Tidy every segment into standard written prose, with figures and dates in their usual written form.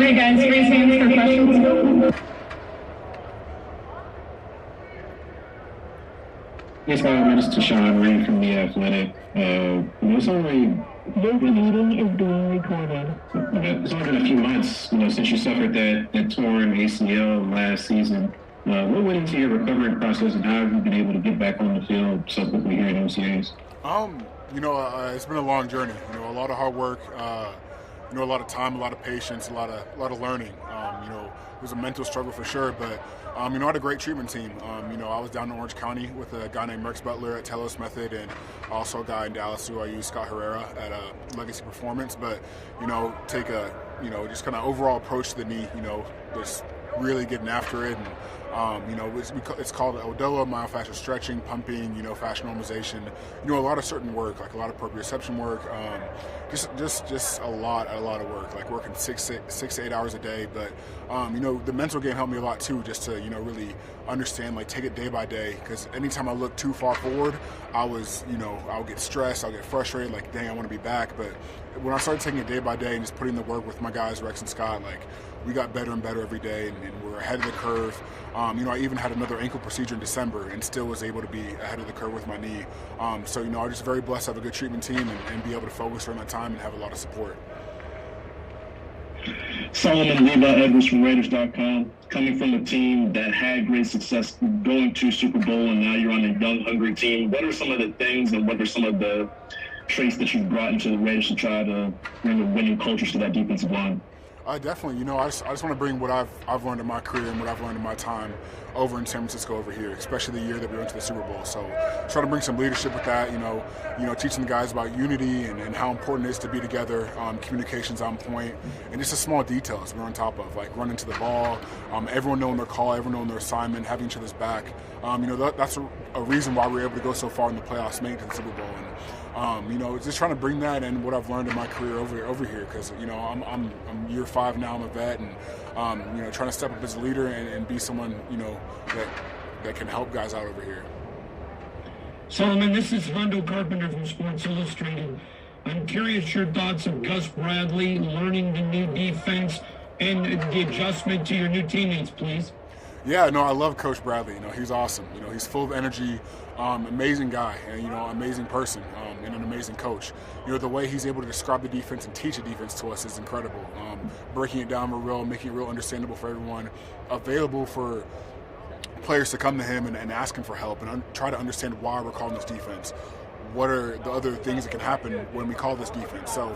Hey guys, raise hands for questions. Yes, my name is Tashawn Reed from The Athletic. It's only This meeting is being recorded. it's only been a few months, since you suffered that torn ACL last season. What went into your recovery process, and how have you been able to get back on the field so quickly here at OTAs? It's been a long journey. A lot of hard work. A lot of time, a lot of patience, a lot of learning. It was a mental struggle for sure, but I had a great treatment team. I was down in Orange County with a guy named Merx Butler at Telos Method, and also a guy in Dallas who I use, Scott Herrera, at Legacy Performance. But take a just kind of overall approach to the knee. Just really getting after it, and it's called ODOA, myofascial stretching, pumping, fascia normalization. A lot of certain work, like a lot of proprioception work. Just a lot of work, like working 6 to 8 hours a day. But the mental game helped me a lot too, just to really understand, like take it day by day. Because anytime I look too far forward, I'll get stressed, I'll get frustrated, like dang, I want to be back. But when I started taking it day by day and just putting the work with my guys Rex and Scott, like we got better and better every day, and we're ahead of the curve. I even had another ankle procedure in December and still was able to be ahead of the curve with my knee. I'm just very blessed to have a good treatment team and be able to focus during that time and have a lot of support. Solomon Levi Edwards from Raiders.com, coming from a team that had great success going to Super Bowl, and now you're on a young, hungry team. What are some of the things and what are some of the traits that you've brought into the Raiders to try to bring a winning culture to that defensive line? Definitely. I just want to bring what I've learned in my career and what I've learned in my time over in San Francisco over here, especially the year that we went to the Super Bowl. So try to bring some leadership with that, teaching the guys about unity and how important it is to be together, communication's on point, and just the small details we're on top of, like running to the ball, everyone knowing their call, everyone knowing their assignment, having each other's back. That's a reason why we were able to go so far in the playoffs, make it to the Super Bowl. And just trying to bring that and what I've learned in my career over here, because I'm year 5 now. I'm a vet, and trying to step up as a leader and be someone that can help guys out over here. Solomon, this is Rondo Carpenter from Sports Illustrated. I'm curious your thoughts of Gus Bradley learning the new defense and the adjustment to your new teammates, please. Yeah, no, I love Coach Bradley. He's awesome. He's full of energy, amazing guy, and amazing person, and an amazing coach. The way he's able to describe the defense and teach the defense to us is incredible. Breaking it down real, making it real understandable for everyone, available for players to come to him and ask him for help and try to understand why we're calling this defense. What are the other things that can happen when we call this defense? So,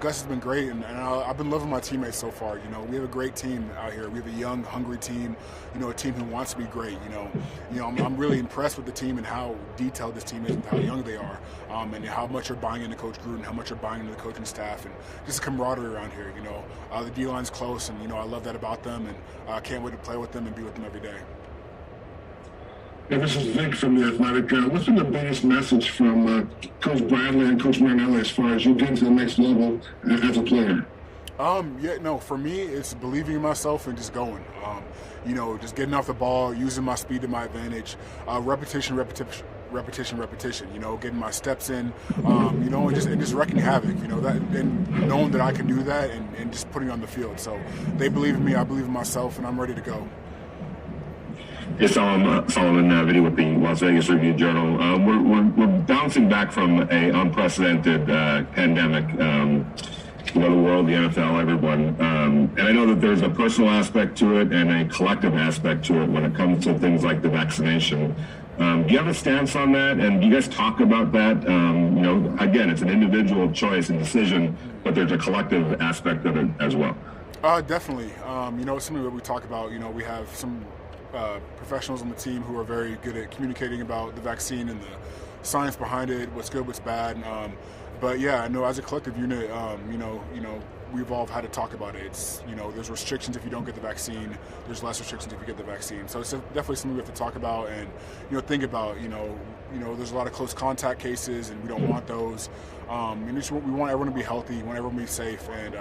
Gus has been great, and I've been loving my teammates so far. We have a great team out here. We have a young, hungry team, a team who wants to be great. I'm really impressed with the team and how detailed this team is and how young they are, and how much you're buying into Coach Gruden, how much you're buying into the coaching staff, and just the camaraderie around here. The D-line's close, and, I love that about them, and I can't wait to play with them and be with them every day. Yeah, this is Vic from The Athletic. What's been the biggest message from Coach Bradley and Coach Marinelli as far as you getting to the next level as a player? For me, it's believing in myself and just going. Just getting off the ball, using my speed to my advantage, repetition, getting my steps in, and just wrecking havoc, that, and knowing that I can do that and just putting it on the field. So they believe in me, I believe in myself, and I'm ready to go. It's Solomon Video with the Las Vegas Review-Journal. We're bouncing back from an unprecedented pandemic. The world, the NFL, everyone. And I know that there's a personal aspect to it and a collective aspect to it when it comes to things like the vaccination. Do you have a stance on that? And do you guys talk about that? Again, it's an individual choice and decision, but there's a collective aspect of it as well. Definitely. It's something that we talk about. We have some professionals on the team who are very good at communicating about the vaccine and the science behind it, what's good, what's bad. But yeah, I know as a collective unit, we've all had to talk about it. It's, there's restrictions if you don't get the vaccine. There's less restrictions if you get the vaccine. So it's definitely something we have to talk about and, think about. There's a lot of close contact cases, and we don't want those. And we want everyone to be healthy. We want everyone to be safe, and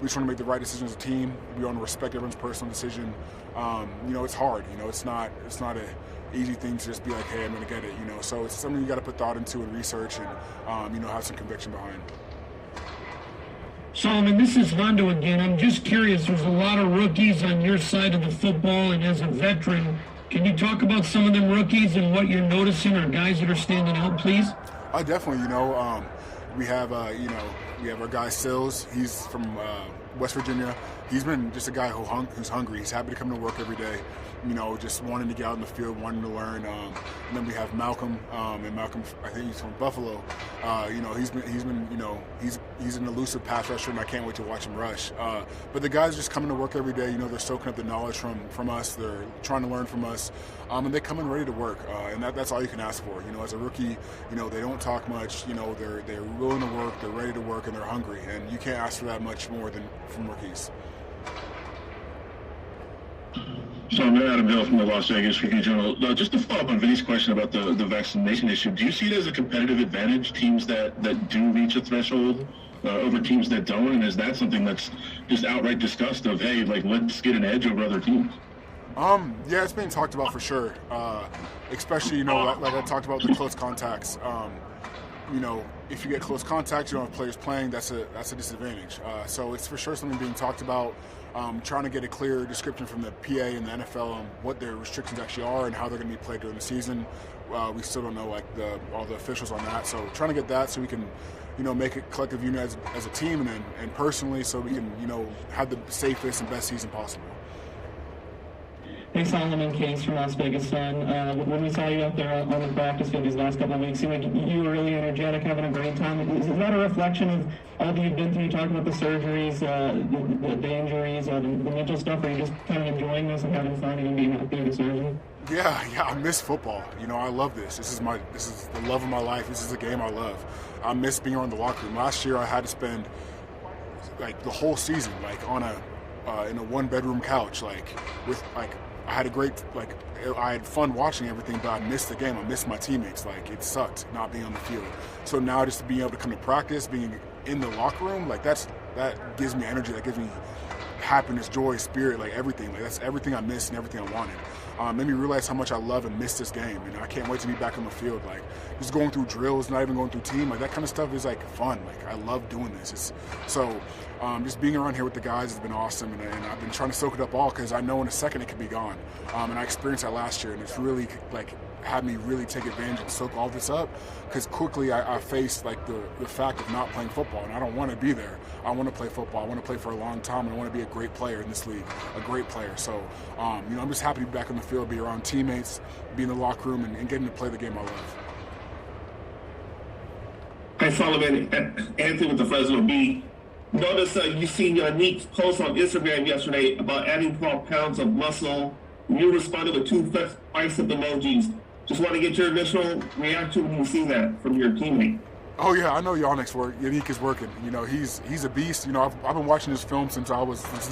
we just want to make the right decision as a team. We want to respect everyone's personal decision. It's hard. It's not a easy thing to just be like, hey, I'm going to get it. So it's something you got to put thought into and research and have some conviction behind. Solomon, this is Hondo again. I'm just curious. There's a lot of rookies on your side of the football, and as a veteran, can you talk about some of them rookies and what you're noticing or guys that are standing out, please? Definitely. We have we have our guy Sills. He's from West Virginia. He's been just a guy who's hungry. He's happy to come to work every day. Just wanting to get out in the field, wanting to learn. And then we have Malcolm, and Malcolm, I think he's from Buffalo. He's an elusive pass rusher, and I can't wait to watch him rush. But the guys just coming to work every day. They're soaking up the knowledge from us. They're trying to learn from us, and they come in ready to work. And that's all you can ask for. As a rookie, they don't talk much. They're willing to work, they're ready to work, and they're hungry. And you can't ask for that much more than from rookies. So I'm Adam Hill from the Las Vegas Review-Journal. Just to follow up on Vinny's question about the vaccination issue, do you see it as a competitive advantage, teams that do reach a threshold over teams that don't? And is that something that's just outright discussed of, hey, let's get an edge over other teams? Yeah, it's being talked about for sure. Especially, like I talked about the close contacts. If you get close contacts, you don't have players playing, that's a disadvantage. So it's for sure something being talked about. Trying to get a clear description from the PA and the NFL on what their restrictions actually are and how they're going to be played during the season. We still don't know all the officials on that. So trying to get that so we can, make a collective unit as a team and personally, so we can, have the safest and best season possible. Hey, Solomon Case from Las Vegas Sun. When we saw you out there on the practice field these last couple of weeks, it seemed like you were really energetic, having a great time. Is that a reflection of all that you've been through? You talked about the surgeries, the injuries, the mental stuff. Are you just kind of enjoying this and having fun and being out there to surgery? Yeah, I miss football. I love this. This is the love of my life. This is the game I love. I miss being on the locker room. Last year I had to spend the whole season on in a one-bedroom couch I had I had fun watching everything, but I missed the game. I missed my teammates. It sucked not being on the field. So now just being able to come to practice, being in the locker room, that gives me energy. That gives me happiness, joy, spirit, everything. That's everything I missed and everything I wanted. Made me realize how much I love and miss this game. And I can't wait to be back on the field. Just going through drills, not even going through team, that kind of stuff is fun. I love doing this. Just being around here with the guys has been awesome, and I've been trying to soak it up all because I know in a second it could be gone. And I experienced that last year, and it's really had me really take advantage and soak all this up because quickly I faced the fact of not playing football, and I don't want to be there. I want to play football. I want to play for a long time, and I want to be a great player in this league, a great player. So, I'm just happy to be back on the field, be around teammates, be in the locker room, and getting to play the game I love. Hi, Solomon. Anthony with the Fresno Bee. Notice you seen your neat post on Instagram yesterday about adding 12 pounds of muscle. You responded with 2 bicep emojis. Just want to get your initial reaction when you see that from your teammate. Oh yeah, I know Yannick's work. Yannick is working. He's a beast. I've been watching his film since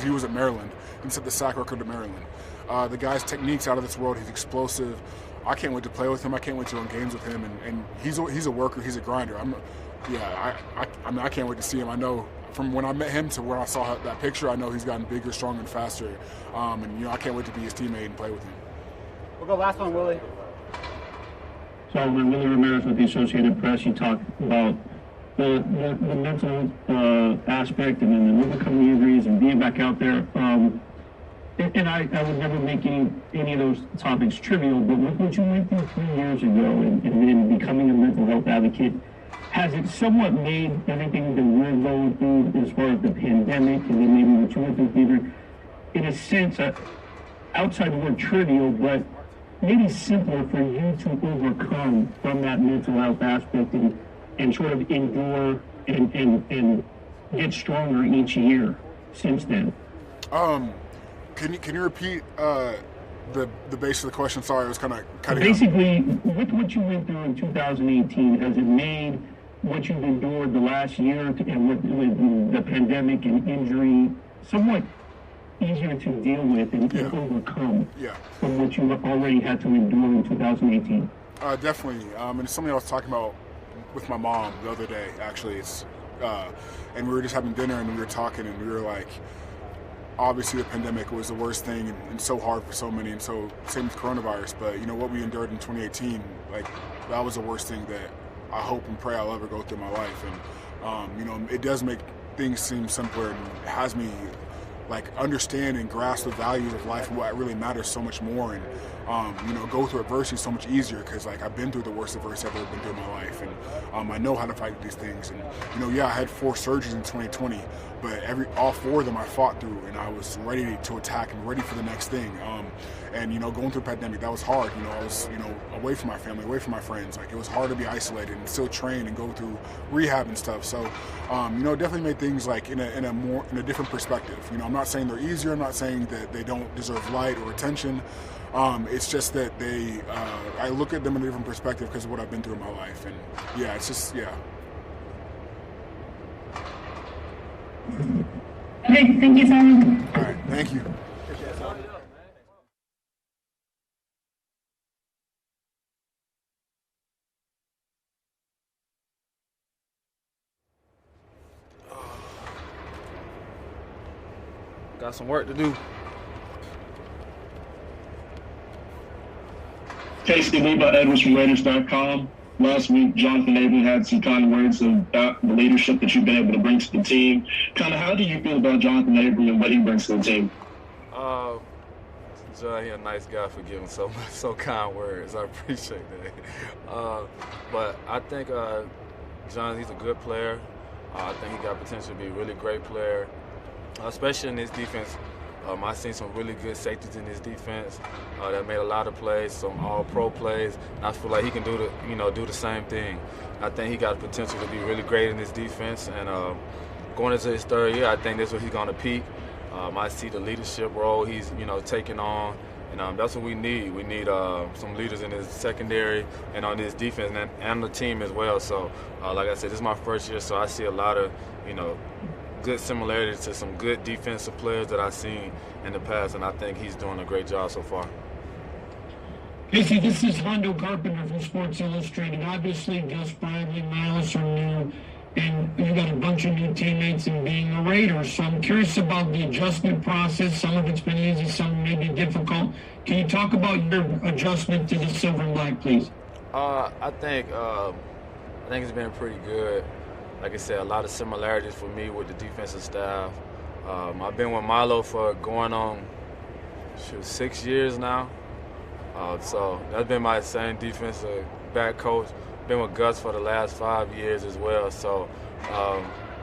he was at Maryland and set the sack record at Maryland. The guy's technique's out of this world. He's explosive. I can't wait to play with him. I can't wait to run games with him. And he's a worker. He's a grinder. I can't wait to see him. I know from when I met him to when I saw that picture, I know he's gotten bigger, stronger, and faster. I can't wait to be his teammate and play with him. We'll go last one, Willie. So when Willie Ramirez with the Associated Press, you talked about the mental aspect and then the overcoming injuries and being back out there. And I would never make any of those topics trivial, but with what you went through 3 years ago and then becoming a mental health advocate, has it somewhat made everything that we're going through as far as the pandemic and then maybe what you went through, Peter, in a sense, outside the word trivial, but maybe simpler for you to overcome from that mental health aspect and sort of endure and get stronger each year since then? Can you repeat the base of the question? Sorry, I was kind of cutting basically out. With what you went through in 2018, has it made what you've endured the last year and with the pandemic and injury somewhat easier to deal with and overcome from what you already had to endure in 2018? Definitely. And it's something I was talking about with my mom the other day, actually. And we were just having dinner and we were talking and we were like, obviously the pandemic was the worst thing and so hard for so many, and so same with coronavirus, but what we endured in 2018, that was the worst thing that I hope and pray I'll ever go through my life. And it does make things seem simpler and has me like understand and grasp the values of life and what really matters so much more, and go through adversity so much easier, because like I've been through the worst adversity I've ever been through in my life, and I know how to fight these things. And I had 4 surgeries in 2020, but all 4 of them I fought through, and I was ready to attack and ready for the next thing. Going through a pandemic, that was hard. I was away from my family, away from my friends. Like, it was hard to be isolated and still train and go through rehab and stuff. So definitely made things like in a different perspective. I'm not saying they're easier. I'm not saying that they don't deserve light or attention. It's just that I look at them in a different perspective because of what I've been through in my life. And yeah, it's just, yeah. Okay, thank you, Simon. All right, thank you. Got some work to do. Casey Leba, Edwards from Raiders.com. Last week, Jonathan Abram had some kind words about the leadership that you've been able to bring to the team. Kind of, how do you feel about Jonathan Abram and what he brings to the team? John, he's a nice guy for giving so kind words. I appreciate that. But I think John, he's a good player. I think he got potential to be a really great player, especially in this defense. I've seen some really good safeties in this defense that made a lot of plays, some all-pro plays. And I feel like he can do the same thing. I think he got the potential to be really great in this defense. And going into his 3rd year, I think that's where he's going to peak. I see the leadership role he's taking on, and that's what we need. We need some leaders in his secondary and on this defense and the team as well. So, like I said, this is my 1st year, so I see a lot of good similarities to some good defensive players that I've seen in the past, and I think he's doing a great job so far. Casey, this is Hondo Carpenter from Sports Illustrated. Obviously, Gus Bradley, Miles are new, and you got a bunch of new teammates in being a Raider. So I'm curious about the adjustment process. Some of it's been easy, some may be difficult. Can you talk about your adjustment to the silver and black, please? I think it's been pretty good. Like I said, a lot of similarities for me with the defensive staff. I've been with Milo for going on 6 years now. So that's been my same defensive back coach. Been with Gus for the last 5 years as well. So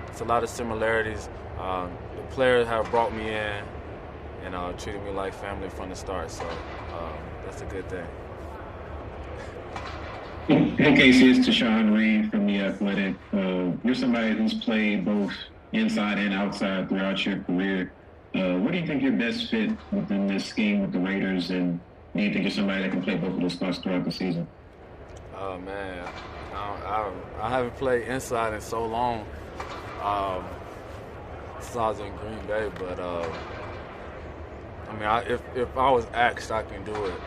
it's a lot of similarities. The players have brought me in and treated me like family from the start. So that's a good thing. Hey Casey, it's Tashawn Reed from The Athletic. You're somebody who's played both inside and outside throughout your career. What do you think your best fit within this scheme with the Raiders, and do you think you're somebody that can play both of those spots throughout the season? Oh man, I haven't played inside in so long since I was in Green Bay, but if I was asked, I can do it.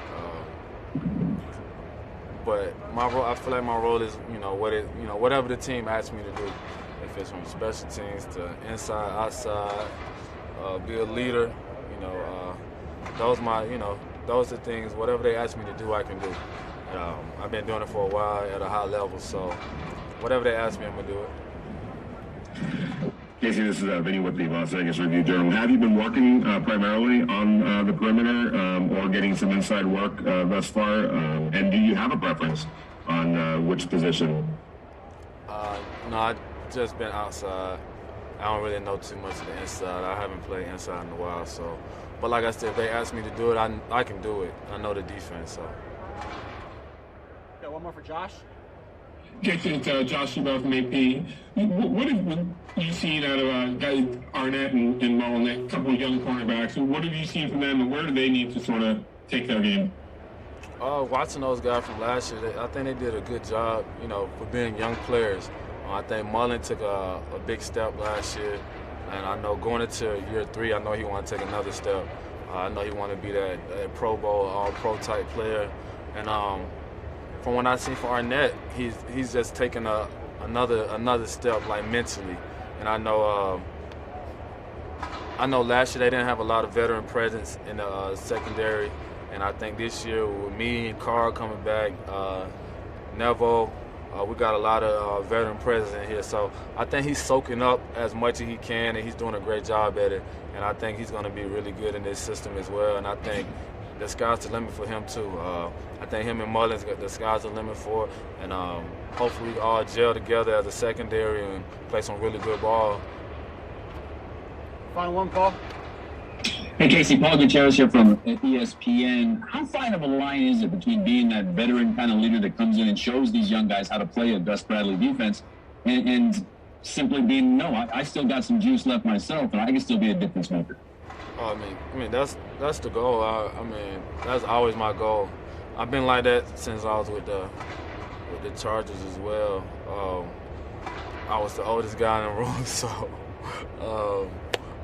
But my role, I feel like my role is, whatever the team asks me to do. If it's from special teams to inside, outside, be a leader, those are things. Whatever they ask me to do, I can do. I've been doing it for a while at a high level, so whatever they ask me, I'm gonna do it. Casey, this is Vinny with the Las Vegas Review-Journal. Have you been working primarily on the perimeter or getting some inside work thus far? And do you have a preference on which position? No, I've just been outside. I don't really know too much of the inside. I haven't played inside in a while, so. But like I said, if they ask me to do it, I can do it. I know the defense, so. Got one more for Josh. Jason, it's Josh Schumacher from AP. What have you seen out of Arnett and Mullen, a couple of young cornerbacks? What have you seen from them, and where do they need to sort of take their game? Watching those guys from last year, I think they did a good job, for being young players. I think Mullen took a big step last year, and I know going into year 3, I know he want to take another step. I know he want to be that Pro Bowl, all-pro type player, and from what I've seen for Arnett, he's just taking another step, like mentally. And I know last year they didn't have a lot of veteran presence in the secondary, and I think this year with me and Carl coming back, Neville, We got a lot of veteran presence in here, so I think he's soaking up as much as he can, and he's doing a great job at it. And I think he's going to be really good in this system as well. And I think the sky's the limit for him too. I think him and Mullins got the sky's the limit for it, and hopefully we all gel together as a secondary and play some really good ball. Final one, Paul. Hey, Casey, Paul Gutierrez here from ESPN. How fine of a line is it between being that veteran kind of leader that comes in and shows these young guys how to play a Gus Bradley defense and simply being, no, I still got some juice left myself and I can still be a difference maker? I mean that's the goal. I mean, that's always my goal. I've been like that since I was with the Chargers as well. I was the oldest guy in the room, so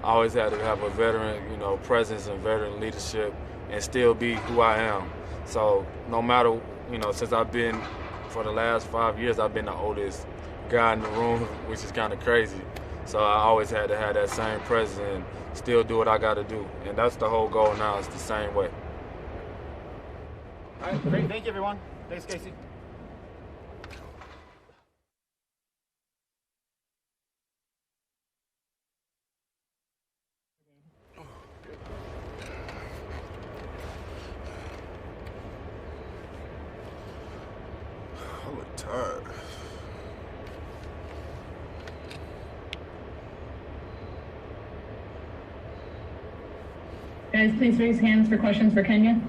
I always had to have a veteran, presence and veteran leadership and still be who I am. So no matter, since I've been, for the last 5 years, I've been the oldest guy in the room, which is kind of crazy. So I always had to have that same presence and still do what I got to do. And that's the whole goal now. It's the same way. All right, great. Thank you, everyone. Thanks, Casey. I look tired. Guys, please raise hands for questions for Kenya.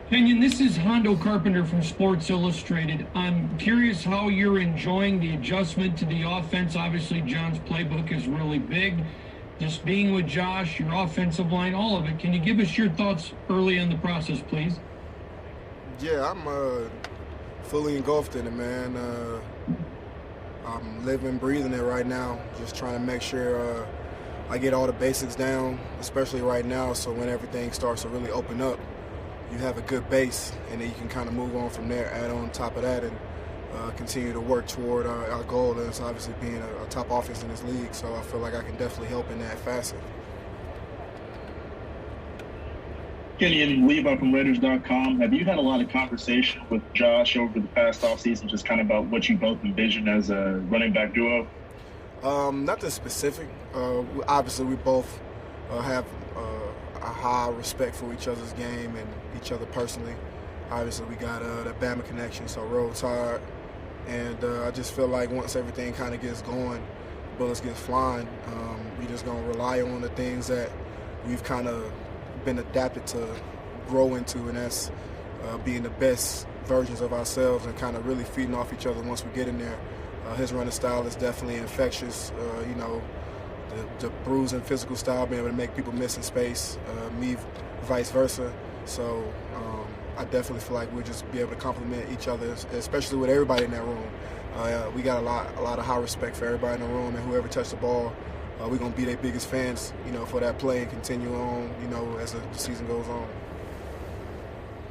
Kenyan, this is Hondo Carpenter from Sports Illustrated. I'm curious how you're enjoying the adjustment to the offense. Obviously, John's playbook is really big. Just being with Josh, your offensive line, all of it. Can you give us your thoughts early in the process, please? Yeah, I'm fully engulfed in it, man. I'm living, breathing it right now. Just trying to make sure I get all the basics down, especially right now, so when everything starts to really open up, you have a good base, and then you can kind of move on from there, add on top of that, and continue to work toward our goal. That's obviously being a top offense in this league, so I feel like I can definitely help in that facet. Kenyan, Levi from Raiders.com. Have you had a lot of conversation with Josh over the past offseason, just kind of about what you both envision as a running back duo? Nothing specific. Obviously, we both have a high respect for each other's game and each other personally. Obviously, we got the Bama connection, so roll tide. And I just feel like once everything kind of gets going, bullets get flying, we just going to rely on the things that we've kind of been adapted to grow into, and that's being the best versions of ourselves and kind of really feeding off each other once we get in there. His running style is definitely infectious. The bruising physical style, being able to make people miss in space, me vice versa. So I definitely feel like we'll just be able to complement each other, especially with everybody in that room. We got a lot of high respect for everybody in the room, and whoever touched the ball, we're going to be their biggest fans, for that play and continue on, as the season goes on.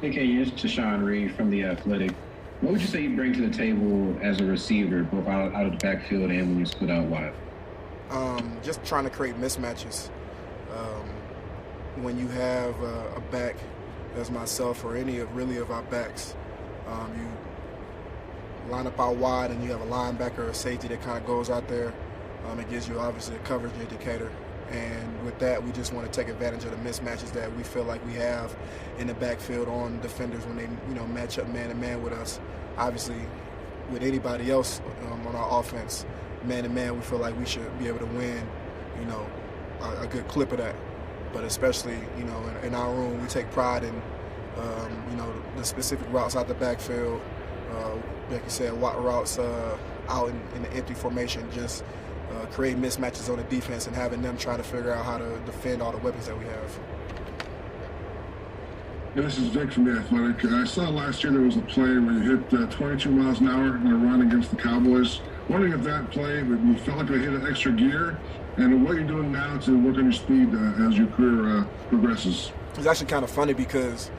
Okay, it's Tashawn Reed from The Athletic. What would you say you bring to the table as a receiver, both out of the backfield and when you split out wide? Just trying to create mismatches. When you have a back as myself or any of our backs, you line up out wide and you have a linebacker or a safety that kind of goes out there. It gives you obviously a coverage indicator, and with that we just want to take advantage of the mismatches that we feel like we have in the backfield on defenders when they match up man to man with us. Obviously, with anybody else on our offense, man to man, we feel like we should be able to win, a good clip of that. But especially, in our room, we take pride in, the specific routes out the backfield. Like you said, routes out in the empty formation, just create mismatches on the defense and having them try to figure out how to defend all the weapons that we have. Yeah, this is Vic from The Athletic. I saw last year there was a play where you hit 22 miles an hour in a run against the Cowboys. Wondering if that play, you felt like it hit an extra gear, and what you're doing now to work on your speed as your career progresses. It's actually kind of funny because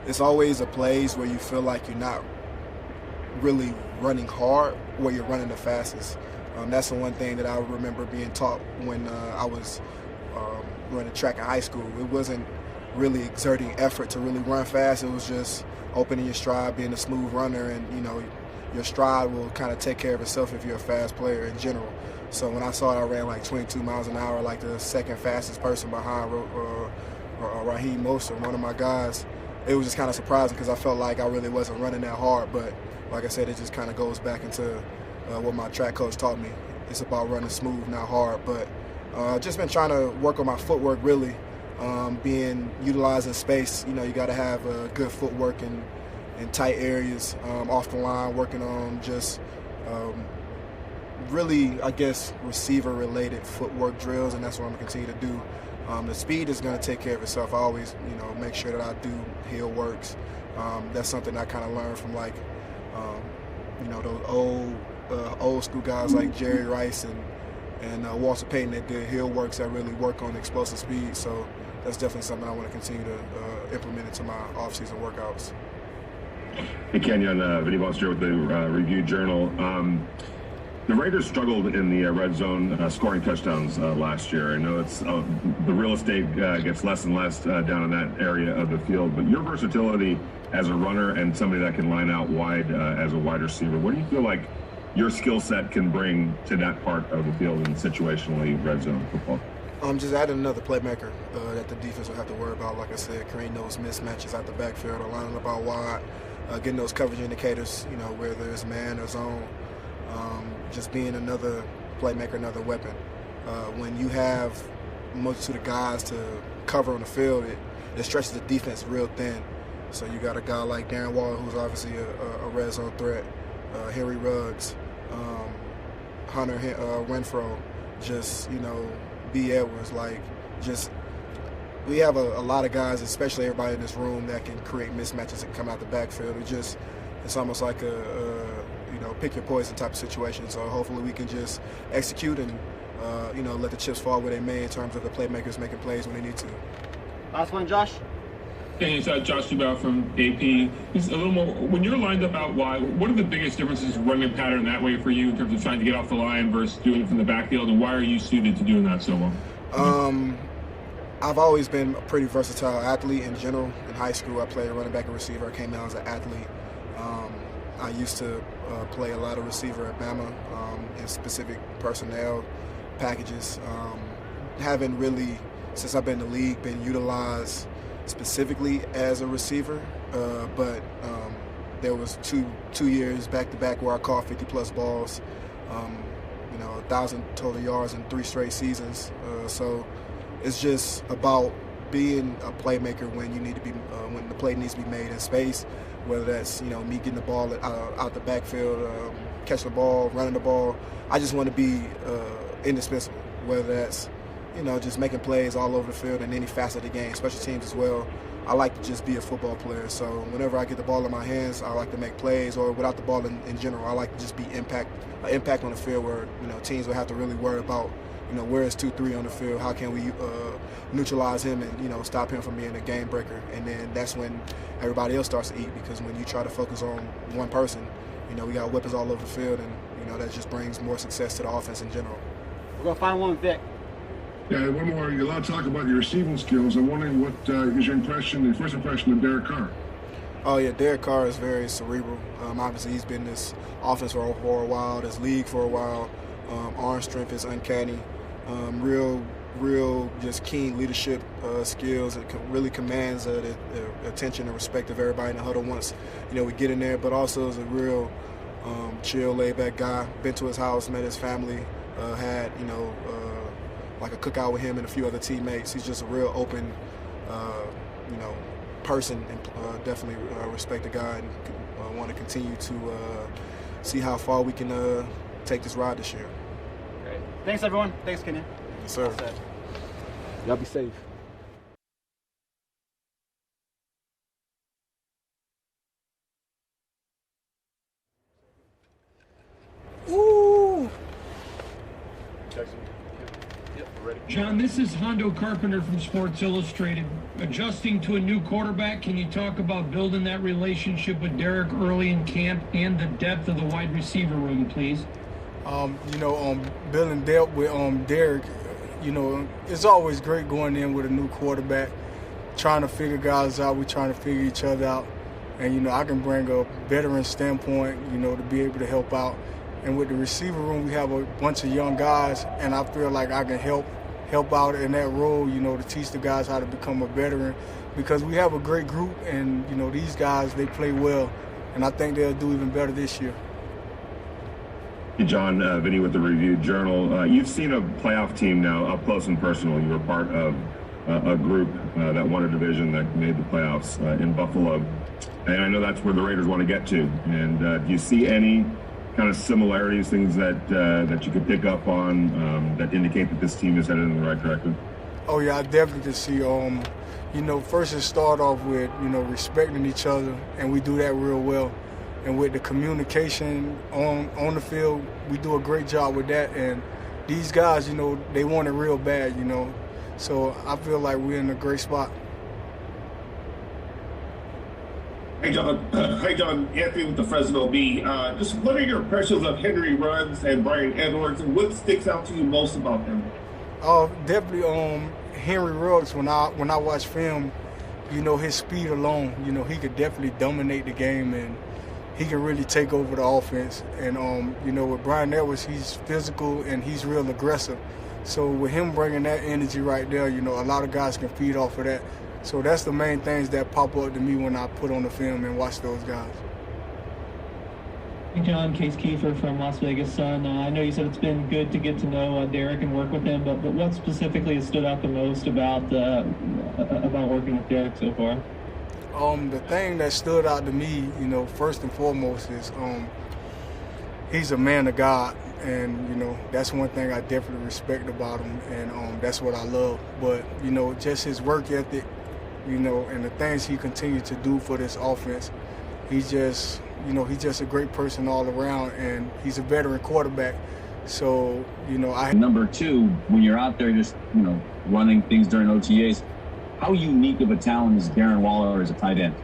it's always a plays where you feel like you're not really running hard, where you're running the fastest. That's the one thing that I remember being taught when I was running track in high school. It wasn't really exerting effort to really run fast. It was just opening your stride, being a smooth runner, and your stride will kind of take care of itself if you're a fast player in general. So when I saw it, I ran like 22 miles an hour, like the second fastest person behind Raheem Mostert, one of my guys. It was just kind of surprising because I felt like I really wasn't running that hard. But like I said, it just kind of goes back into what my track coach taught me. It's about running smooth, not hard. But just been trying to work on my footwork, really, being utilized in space. You got to have good footwork in tight areas, off the line, working on just really, I guess, receiver-related footwork drills, and that's what I'm going to continue to do. The speed is going to take care of itself. I always, make sure that I do heel works. That's something I kind of learned from, like, those old school guys like Jerry Rice and Walter Payton that did heel works that really work on explosive speed. So that's definitely something I want to continue to implement into my off-season workouts. Hey, Kenyan, Vinny Voss here with the Review Journal. The Raiders struggled in the red zone scoring touchdowns last year. I know it's the real estate gets less and less down in that area of the field, but your versatility as a runner and somebody that can line out wide as a wide receiver, what do you feel like your skill set can bring to that part of the field in situationally red zone football? Just adding another playmaker that the defense will have to worry about. Like I said, creating those mismatches out the backfield or lining up out wide, getting those coverage indicators, whether it's man or zone. Just being another playmaker, another weapon. When you have a multitude of guys to cover on the field, it stretches the defense real thin. So you got a guy like Darren Waller, who's obviously a red zone threat, Henry Ruggs, Hunter Renfro, just, B. Edwards. We have a lot of guys, especially everybody in this room, that can create mismatches and come out the backfield. It's almost like a pick your poison type of situation. So hopefully we can just execute and, let the chips fall where they may in terms of the playmakers making plays when they need to. Last one, Josh. Hey, it's Josh Dubow from AP. Just a little more, when you're lined up out wide, what are the biggest differences running a pattern that way for you in terms of trying to get off the line versus doing it from the backfield, and why are you suited to doing that so well? I've always been a pretty versatile athlete in general. In high school, I played running back and receiver. I came out as an athlete. I used to play a lot of receiver at Bama in specific personnel packages. Haven't really, since I've been in the league, been utilized specifically as a receiver, but there was two years back-to-back where I caught 50-plus balls, 1,000 total yards in 3 straight seasons. So it's just about being a playmaker when you need to be, when the play needs to be made in space, whether that's, me getting the ball out the backfield, catching the ball, running the ball. I just want to be indispensable, whether that's, just making plays all over the field in any facet of the game, special teams as well. I like to just be a football player. So whenever I get the ball in my hands, I like to make plays, or without the ball in general, I like to just be impact on the field where, teams will have to really worry about, where is 2-3 on the field? How can we neutralize him and, stop him from being a game breaker? And then that's when everybody else starts to eat, because when you try to focus on one person, we got weapons all over the field, and, that just brings more success to the offense in general. We're going to find one with Vic. Yeah, one more. You're allowed to talk about your receiving skills. I'm wondering what is your first impression of Derek Carr? Oh, yeah, Derek Carr is very cerebral. Obviously, he's been in this offense for a while, this league for a while. Arm strength is uncanny. Real just keen leadership skills. It really commands the attention and respect of everybody in the huddle once, we get in there, but also is a real chill, laid-back guy. Been to his house, met his family, had, like a cookout with him and a few other teammates. He's just a real open, person, and definitely respect the guy, and want to continue to see how far we can take this ride this year. Great. Thanks, everyone. Thanks, Kenyan. Yes, sir. Y'all be safe. Woo! John, this is Hondo Carpenter from Sports Illustrated. Adjusting to a new quarterback, can you talk about building that relationship with Derek early in camp and the depth of the wide receiver room, please? Building depth with Derek, it's always great going in with a new quarterback. trying to figure guys out. We're trying to figure each other out. And, you know, I can bring a veteran standpoint, you know, to be able to help out. And with the receiver room, we have a bunch of young guys, and I feel like I can help out in that role, you know, to teach the guys how to become a veteran, because we have a great group, and, you know, these guys, they play well, and I think they'll do even better this year. Hey, John, Vinny with the Review-Journal. You've seen a playoff team now up close and personal. You were part of a group that won a division that made the playoffs in Buffalo, and I know that's where the Raiders want to get to. And do you see any kind of similarities, things that you could pick up on that indicate that this team is headed in the right direction? Oh yeah, I definitely see. You know, first it start off with, you know, respecting each other, and we do that real well. And with the communication on the field, we do a great job with that. And these guys, you know, they want it real bad, you know. So I feel like we're in a great spot. Hey John, Anthony with the Fresno Bee. Just what are your impressions of Henry Ruggs and Brian Edwards, and what sticks out to you most about them? Definitely Henry Ruggs. When I watch film, you know, his speed alone, you know, he could definitely dominate the game, and he can really take over the offense. And you know, with Brian Edwards, he's physical and he's real aggressive. So with him bringing that energy right there, you know, a lot of guys can feed off of that. So that's the main things that pop up to me when I put on the film and watch those guys. Hey John, Case Kiefer from Las Vegas Sun. I know you said it's been good to get to know Derek and work with him, but what specifically has stood out the most about working with Derek so far? The thing that stood out to me, you know, first and foremost is he's a man of God, and you know, that's one thing I definitely respect about him, and that's what I love. But you know, just his work ethic, you know, and the things he continued to do for this offense, he's just a great person all around, and he's a veteran quarterback. So, you know, Number two, when you're out there just, you know, running things during OTAs, how unique of a talent is Darren Waller as a tight end?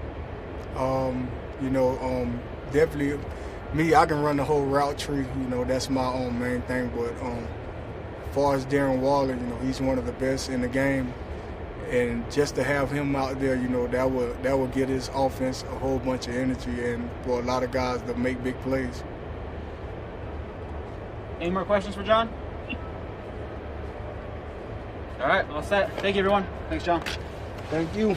You know, definitely me, I can run the whole route tree, you know, that's my main thing. But as far as Darren Waller, you know, he's one of the best in the game. And just to have him out there, you know, that would get his offense a whole bunch of energy, and for a lot of guys to make big plays. Any more questions for John? All right, all set. Thank you, everyone. Thanks, John. Thank you.